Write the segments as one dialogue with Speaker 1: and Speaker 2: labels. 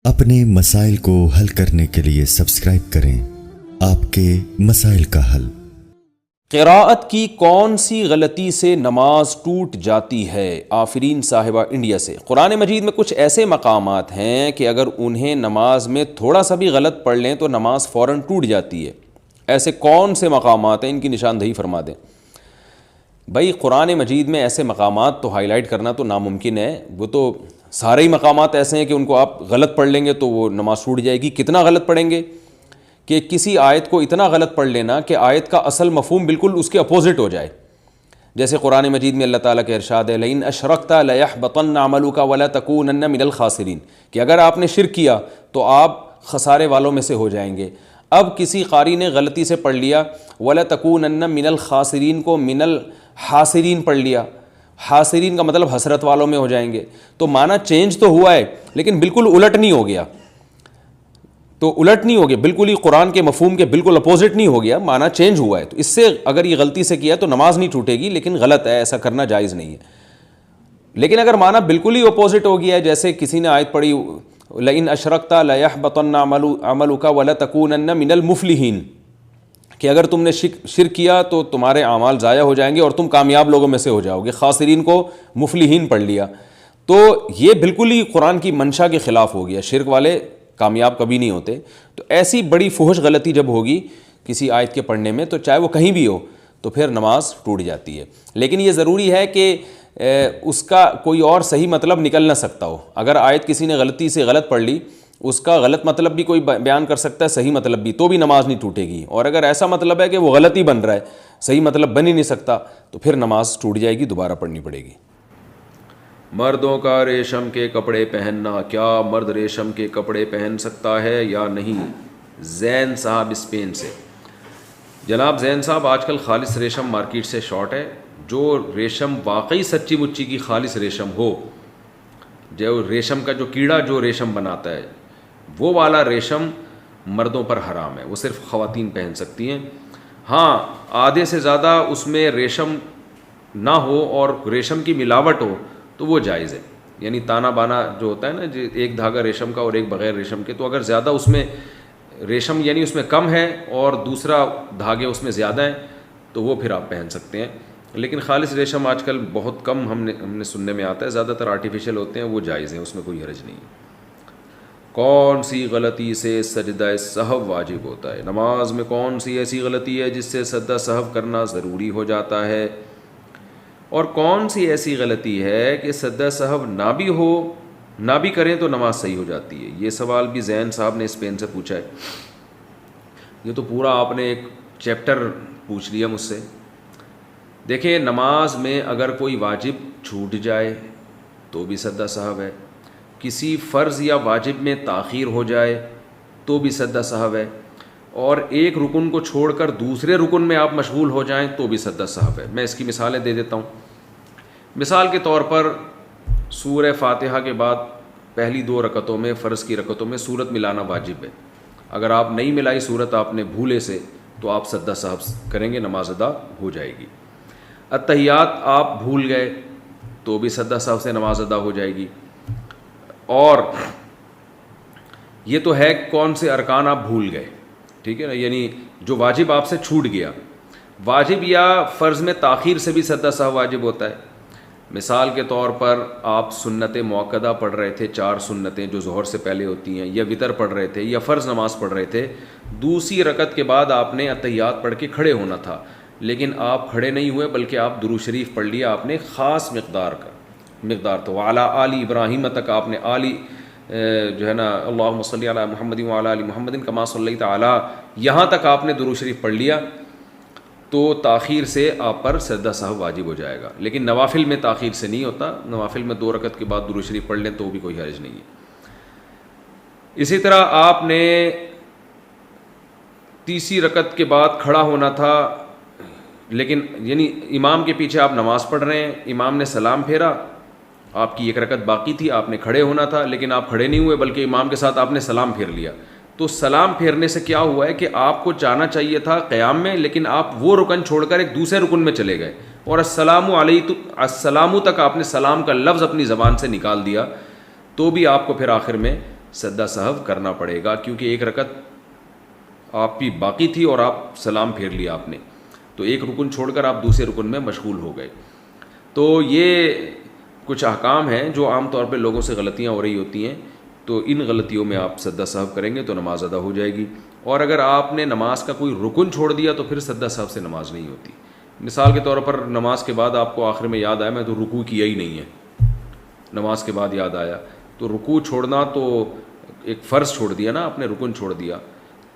Speaker 1: اپنے مسائل کو حل کرنے کے لیے سبسکرائب کریں آپ کے مسائل کا حل۔
Speaker 2: قراءت کی کون سی غلطی سے نماز ٹوٹ جاتی ہے؟ آفرین صاحبہ انڈیا سے۔ قرآن مجید میں کچھ ایسے مقامات ہیں کہ اگر انہیں نماز میں تھوڑا سا بھی غلط پڑھ لیں تو نماز فوراً ٹوٹ جاتی ہے۔ ایسے کون سے مقامات ہیں؟ ان کی نشاندہی فرما دیں۔ بھائی قرآن مجید میں ایسے مقامات تو ہائی لائٹ کرنا تو ناممکن ہے، وہ تو سارے ہی مقامات ایسے ہیں کہ ان کو آپ غلط پڑھ لیں گے تو وہ نماز ٹوٹ جائے گی۔ کتنا غلط پڑھیں گے کہ کسی آیت کو اتنا غلط پڑھ لینا کہ آیت کا اصل مفہوم بالکل اس کے اپوزٹ ہو جائے۔ جیسے قرآن مجید میں اللہ تعالیٰ کے ارشاد ہے لئن اشرکت لیحبطن عملک ولتکونن من الخاسرین، کہ اگر آپ نے شرک کیا تو آپ خسارے والوں میں سے ہو جائیں گے۔ اب کسی قاری نے غلطی سے پڑھ لیا ولتکونن من الخاسرین کو من الحاسرین پڑھ لیا، حاسرین کا مطلب حسرت والوں میں ہو جائیں گے، تو معنی چینج تو ہوا ہے لیکن بالکل الٹ نہیں ہو گیا، تو الٹ نہیں ہو گیا، بالکل ہی قرآن کے مفہوم کے بالکل اپوزٹ نہیں ہو گیا، معنی چینج ہوا ہے۔ تو اس سے اگر یہ غلطی سے کیا تو نماز نہیں ٹوٹے گی، لیکن غلط ہے، ایسا کرنا جائز نہیں ہے۔ لیکن اگر معنی بالکل ہی اپوزٹ ہو گیا ہے، جیسے کسی نے آیت پڑھی لئن اشرکت لیحبطن عملک ولتکونن من المفلحین، کہ اگر تم نے شرک کیا تو تمہارے اعمال ضائع ہو جائیں گے اور تم کامیاب لوگوں میں سے ہو جاؤ گے، خاسرین کو مفلحین پڑھ لیا، تو یہ بالکل ہی قرآن کی منشا کے خلاف ہو گیا، شرک والے کامیاب کبھی نہیں ہوتے۔ تو ایسی بڑی فحش غلطی جب ہوگی کسی آیت کے پڑھنے میں تو چاہے وہ کہیں بھی ہو تو پھر نماز ٹوٹ جاتی ہے۔ لیکن یہ ضروری ہے کہ اس کا کوئی اور صحیح مطلب نکل نہ سکتا ہو۔ اگر آیت کسی نے غلطی سے غلط پڑھ لی، اس کا غلط مطلب بھی کوئی بیان کر سکتا ہے، صحیح مطلب بھی، تو بھی نماز نہیں ٹوٹے گی۔ اور اگر ایسا مطلب ہے کہ وہ غلط ہی بن رہا ہے، صحیح مطلب بن ہی نہیں سکتا، تو پھر نماز ٹوٹ جائے گی، دوبارہ پڑھنی پڑے گی۔ مردوں کا ریشم کے کپڑے پہننا، کیا مرد ریشم کے کپڑے پہن سکتا ہے یا نہیں؟ زین صاحب اسپین سے۔ جناب زین صاحب، آج کل خالص ریشم مارکیٹ سے شارٹ ہے۔ جو ریشم واقعی سچی مچی کی خالص ریشم ہو، جو ریشم کا جو کیڑا جو ریشم بناتا ہے، وہ والا ریشم مردوں پر حرام ہے، وہ صرف خواتین پہن سکتی ہیں۔ ہاں، آدھے سے زیادہ اس میں ریشم نہ ہو اور ریشم کی ملاوٹ ہو تو وہ جائز ہے، یعنی تانا بانا جو ہوتا ہے نا، جو ایک دھاگا ریشم کا اور ایک بغیر ریشم کے، تو اگر زیادہ اس میں ریشم یعنی اس میں کم ہے اور دوسرا دھاگے اس میں زیادہ ہیں تو وہ پھر آپ پہن سکتے ہیں۔ لیکن خالص ریشم آج کل بہت کم ہم نے سننے میں آتا ہے، زیادہ تر آرٹیفیشل ہوتے ہیں، وہ جائز ہیں، اس میں کوئی حرج نہیں ہے۔ کون سی غلطی سے سجدہ سہو واجب ہوتا ہے؟ نماز میں کون سی ایسی غلطی ہے جس سے سجدہ سہو کرنا ضروری ہو جاتا ہے؟ اور کون سی ایسی غلطی ہے کہ سجدہ سہو نہ بھی ہو، نہ بھی کریں تو نماز صحیح ہو جاتی ہے؟ یہ سوال بھی زین صاحب نے اسپین سے پوچھا ہے۔ یہ تو پورا آپ نے ایک چیپٹر پوچھ لیا مجھ سے۔ دیکھیں، نماز میں اگر کوئی واجب چھوٹ جائے تو بھی سجدہ سہو ہے، کسی فرض یا واجب میں تاخیر ہو جائے تو بھی سجدہ سہو ہے، اور ایک رکن کو چھوڑ کر دوسرے رکن میں آپ مشغول ہو جائیں تو بھی سجدہ سہو ہے۔ میں اس کی مثالیں دے دیتا ہوں۔ مثال کے طور پر سورہ فاتحہ کے بعد پہلی 2 رکعتوں میں، فرض کی رکعتوں میں سورت ملانا واجب ہے۔ اگر آپ نہیں ملائی سورت آپ نے بھولے سے تو آپ سجدہ سہو کریں گے، نماز ادا ہو جائے گی۔ اتحیات آپ بھول گئے تو بھی سجدہ سہو سے نماز ادا ہو جائے گی۔ اور یہ تو ہے کون سے ارکان آپ بھول گئے، ٹھیک ہے نا، یعنی جو واجب آپ سے چھوٹ گیا۔ واجب یا فرض میں تاخیر سے بھی سجدہ سہو واجب ہوتا ہے۔ مثال کے طور پر آپ سنت مؤکدہ پڑھ رہے تھے، 4 سنتیں جو ظہر سے پہلے ہوتی ہیں، یا وطر پڑھ رہے تھے، یا فرض نماز پڑھ رہے تھے، دوسری رکعت کے بعد آپ نے اتحیات پڑھ کے کھڑے ہونا تھا، لیکن آپ کھڑے نہیں ہوئے بلکہ آپ درود شریف پڑھ لیا، آپ نے خاص مقدار تو وعلی آل ابراہیم تک آپ نے جو ہے نا اللہم صلی علی محمد وعلی آل محمد کما صلیت علی، یہاں تک آپ نے درود شریف پڑھ لیا تو تاخیر سے آپ پر سجدہ سہو واجب ہو جائے گا۔ لیکن نوافل میں تاخیر سے نہیں ہوتا، نوافل میں 2 رکعت کے بعد درود شریف پڑھ لیں تو بھی کوئی حرج نہیں ہے۔ اسی طرح آپ نے تیسری رکعت کے بعد کھڑا ہونا تھا، لیکن یعنی امام کے پیچھے آپ نماز پڑھ رہے ہیں، امام نے سلام پھیرا، آپ کی 1 رکعت باقی تھی، آپ نے کھڑے ہونا تھا لیکن آپ کھڑے نہیں ہوئے بلکہ امام کے ساتھ آپ نے سلام پھیر لیا، تو سلام پھیرنے سے کیا ہوا ہے کہ آپ کو جانا چاہیے تھا قیام میں، لیکن آپ وہ رکن چھوڑ کر ایک دوسرے رکن میں چلے گئے، اور السلام تک آپ نے سلام کا لفظ اپنی زبان سے نکال دیا، تو بھی آپ کو پھر آخر میں سجدہ سہو کرنا پڑے گا، کیونکہ ایک رکعت آپ کی باقی تھی اور آپ سلام پھیر لیا آپ نے، تو ایک رکن چھوڑ کر آپ دوسرے رکن میں مشغول ہو گئے۔ تو یہ کچھ احکام ہیں جو عام طور پہ لوگوں سے غلطیاں ہو رہی ہوتی ہیں، تو ان غلطیوں میں آپ سجدہ سہو کریں گے تو نماز ادا ہو جائے گی۔ اور اگر آپ نے نماز کا کوئی رکن چھوڑ دیا تو پھر سجدہ سہو سے نماز نہیں ہوتی۔ مثال کے طور پر نماز کے بعد آپ کو آخر میں یاد آیا میں تو رکوع کیا ہی نہیں ہے، نماز کے بعد یاد آیا، تو رکوع چھوڑنا تو ایک فرض چھوڑ دیا نا آپ نے، رکن چھوڑ دیا،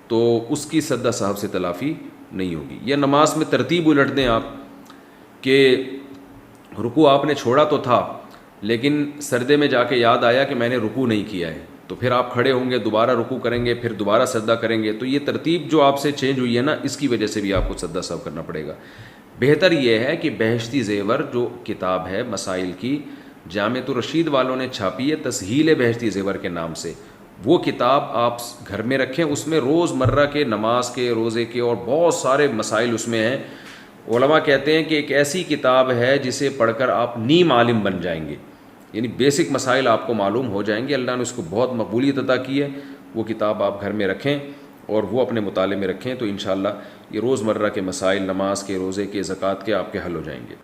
Speaker 2: تو اس کی سجدہ سہو سے تلافی نہیں ہوگی۔ یا نماز میں ترتیب الٹ دیں آپ کہ رکوع آپ نے چھوڑا تو تھا لیکن سجدے میں جا کے یاد آیا کہ میں نے رکوع نہیں کیا ہے، تو پھر آپ کھڑے ہوں گے، دوبارہ رکوع کریں گے، پھر دوبارہ سجدہ کریں گے، تو یہ ترتیب جو آپ سے چینج ہوئی ہے نا، اس کی وجہ سے بھی آپ کو سجدہ سہو کرنا پڑے گا۔ بہتر یہ ہے کہ بہشتی زیور جو کتاب ہے مسائل کی، جامعۃ الرشید والوں نے چھاپی ہے تسہیل بہشتی زیور کے نام سے، وہ کتاب آپ گھر میں رکھیں، اس میں روز مرہ کے نماز کے، روزے کے اور بہت سارے مسائل اس میں ہیں۔ علماء کہتے ہیں کہ ایک ایسی کتاب ہے جسے پڑھ کر آپ نیم عالم بن جائیں گے، یعنی بیسک مسائل آپ کو معلوم ہو جائیں گے۔ اللہ نے اس کو بہت مقبولیت عطا کی ہے، وہ کتاب آپ گھر میں رکھیں اور وہ اپنے مطالعے میں رکھیں، تو انشاءاللہ یہ روز مرہ کے مسائل، نماز کے، روزے کے، زکوٰۃ کے آپ کے حل ہو جائیں گے۔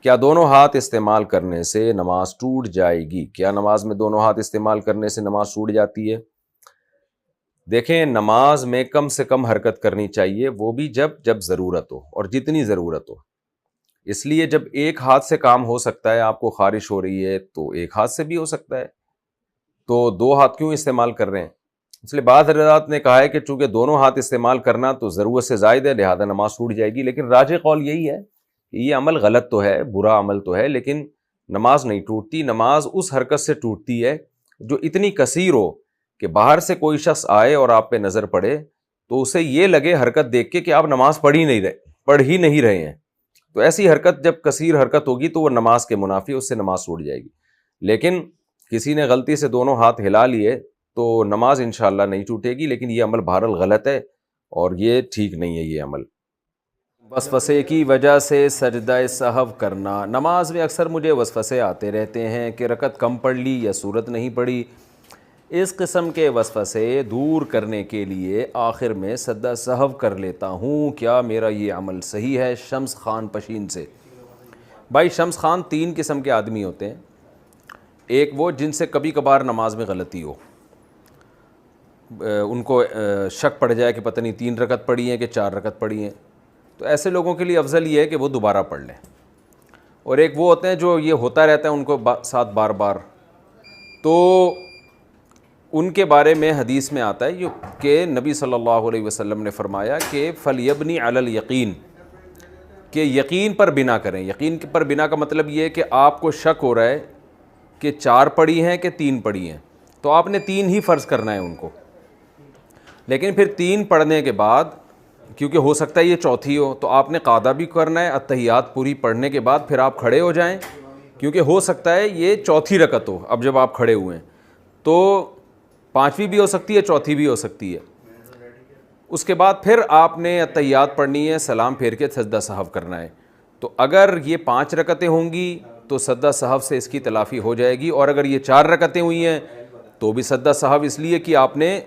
Speaker 2: کیا دونوں ہاتھ استعمال کرنے سے نماز ٹوٹ جائے گی؟ کیا نماز میں دونوں ہاتھ استعمال کرنے سے نماز ٹوٹ جاتی ہے؟ دیکھیں، نماز میں کم سے کم حرکت کرنی چاہیے، وہ بھی جب ضرورت ہو اور جتنی ضرورت ہو۔ اس لیے جب ایک ہاتھ سے کام ہو سکتا ہے، آپ کو خارش ہو رہی ہے تو ایک ہاتھ سے بھی ہو سکتا ہے، تو دو ہاتھ کیوں استعمال کر رہے ہیں؟ اس لیے بعض حضرات نے کہا ہے کہ چونکہ دونوں ہاتھ استعمال کرنا تو ضرورت سے زائد ہے، لہذا نماز ٹوٹ جائے گی، لیکن راجح قول یہی ہے کہ یہ عمل غلط تو ہے، برا عمل تو ہے، لیکن نماز نہیں ٹوٹتی۔ نماز اس حرکت سے ٹوٹتی ہے جو اتنی کثیر ہو کہ باہر سے کوئی شخص آئے اور آپ پہ نظر پڑے تو اسے یہ لگے حرکت دیکھ کے کہ آپ نماز پڑھ ہی نہیں رہے ہیں، تو ایسی حرکت جب کثیر حرکت ہوگی تو وہ نماز کے منافی، اس سے نماز ٹوٹ جائے گی۔ لیکن کسی نے غلطی سے دونوں ہاتھ ہلا لیے تو نماز انشاءاللہ نہیں ٹوٹے گی، لیکن یہ عمل بہرحال غلط ہے اور یہ ٹھیک نہیں ہے یہ عمل۔ وسوسے کی وجہ سے سجدہ سہو کرنا۔ نماز میں اکثر مجھے وسوسے آتے رہتے ہیں کہ رکعت کم پڑھ لی یا سورت نہیں پڑھی۔ اس قسم کے وسوسے دور کرنے کے لیے آخر میں سجدہ سہو کر لیتا ہوں، کیا میرا یہ عمل صحیح ہے؟ شمس خان پشین سے۔ بھائی شمس خان، تین قسم کے آدمی ہوتے ہیں۔ ایک وہ جن سے کبھی کبھار نماز میں غلطی ہو، ان کو شک پڑ جائے کہ پتہ نہیں 3 رکعت پڑھی ہیں کہ 4 رکعت پڑھی ہیں، تو ایسے لوگوں کے لیے افضل یہ ہے کہ وہ دوبارہ پڑھ لیں۔ اور ایک وہ ہوتے ہیں جو یہ ہوتا رہتا ہے ان کو ساتھ بار بار، تو ان کے بارے میں حدیث میں آتا ہے کہ نبی صلی اللہ علیہ وسلم نے فرمایا کہ فَلْيَبْنِ عَلَى الْيَقِينِ، کہ یقین پر بنا کریں۔ یقین پر بنا کا مطلب یہ ہے کہ آپ کو شک ہو رہا ہے کہ 4 پڑھی ہیں کہ 3 پڑھی ہیں، تو آپ نے 3 ہی فرض کرنا ہے ان کو، لیکن پھر 3 پڑھنے کے بعد کیونکہ ہو سکتا ہے یہ چوتھی ہو، تو آپ نے قاعدہ بھی کرنا ہے، اتحیات پوری پڑھنے کے بعد پھر آپ کھڑے ہو جائیں، کیونکہ ہو سکتا ہے یہ چوتھی رکعت ہو اب جب آپ کھڑے ہوئے ہیں، تو 5ویں بھی ہو سکتی ہے، چوتھی بھی ہو سکتی ہے۔ اس کے بعد پھر آپ نے اتحیات پڑھنی ہے، سلام پھیر کے سجدہ سہو کرنا ہے۔ تو اگر یہ 5 رکعتیں ہوں گی تو سجدہ سہو سے اس کی تلافی ہو جائے گی، اور اگر یہ 4 رکعتیں ہوئی ہیں تو بھی سجدہ سہو، اس لیے کہ آپ نے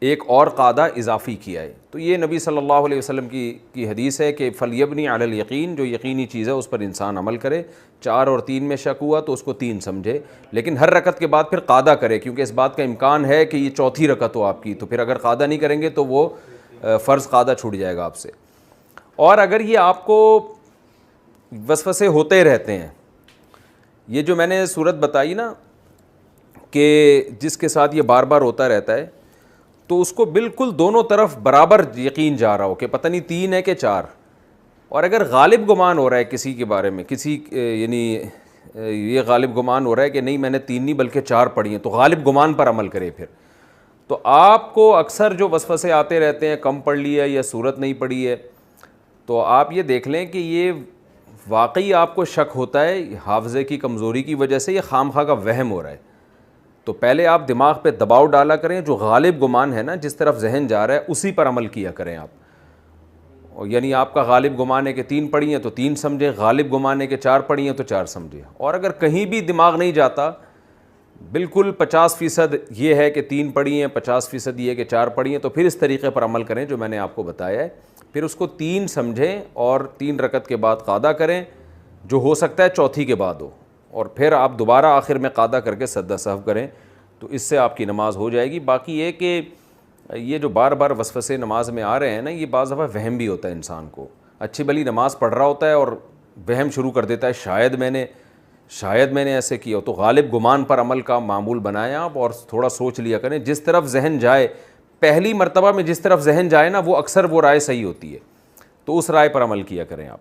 Speaker 2: ایک اور قاعدہ اضافی کیا ہے۔ تو یہ نبی صلی اللہ علیہ وسلم کی حدیث ہے کہ فَلْيَبْنِ عَلَى الْيَقِينِ، جو یقینی چیز ہے اس پر انسان عمل کرے۔ 4 اور 3 میں شک ہوا تو اس کو 3 سمجھے، لیکن ہر رکعت کے بعد پھر قاعدہ کرے، کیونکہ اس بات کا امکان ہے کہ یہ چوتھی رکعت ہو آپ کی، تو پھر اگر قاعدہ نہیں کریں گے تو وہ فرض قاعدہ چھوٹ جائے گا آپ سے۔ اور اگر یہ آپ کو وسوسے ہوتے رہتے ہیں، یہ جو میں نے صورت بتائی نا کہ جس کے ساتھ یہ بار بار ہوتا رہتا ہے، تو اس کو بالکل دونوں طرف برابر یقین جا رہا ہو کہ پتہ نہیں 3 ہے کہ 4، اور اگر غالب گمان ہو رہا ہے کسی کے بارے میں، یعنی یہ غالب گمان ہو رہا ہے کہ نہیں میں نے 3 نہیں بلکہ 4 پڑھی ہیں، تو غالب گمان پر عمل کرے پھر۔ تو آپ کو اکثر جو وسوسے آتے رہتے ہیں، کم پڑھ لی ہے یا سورت نہیں پڑھی ہے، تو آپ یہ دیکھ لیں کہ یہ واقعی آپ کو شک ہوتا ہے حافظے کی کمزوری کی وجہ سے، یہ خام خواہ کا وہم ہو رہا ہے، تو پہلے آپ دماغ پہ دباؤ ڈالا کریں، جو غالب گمان ہے نا، جس طرف ذہن جا رہا ہے اسی پر عمل کیا کریں آپ۔ یعنی آپ کا غالب گمان ہے کہ 3 پڑھی ہیں تو 3 سمجھیں، غالب گمان ہے کہ 4 پڑھی ہیں تو 4 سمجھیں۔ اور اگر کہیں بھی دماغ نہیں جاتا، بالکل 50% یہ ہے کہ 3 پڑھی ہیں، 50% یہ ہے کہ 4 پڑھی ہیں، تو پھر اس طریقے پر عمل کریں جو میں نے آپ کو بتایا ہے. پھر اس کو 3 سمجھیں اور 3 رکعت کے بعد قاعدہ کریں، جو ہو سکتا ہے چوتھی کے بعد ہو، اور پھر آپ دوبارہ آخر میں قاعدہ کر کے سجدہ سہو کریں، تو اس سے آپ کی نماز ہو جائے گی. باقی یہ کہ یہ جو بار بار وسوسے نماز میں آ رہے ہیں نا، یہ بعض دفعہ وہم بھی ہوتا ہے انسان کو. اچھی بھلی نماز پڑھ رہا ہوتا ہے اور وہم شروع کر دیتا ہے شاید میں نے ایسے کیا ہو. تو غالب گمان پر عمل کا معمول بنائیں آپ، اور تھوڑا سوچ لیا کریں. جس طرف ذہن جائے، پہلی مرتبہ میں جس طرف ذہن جائے نا، وہ اکثر وہ رائے صحیح ہوتی ہے، تو اس رائے پر عمل کیا کریں آپ.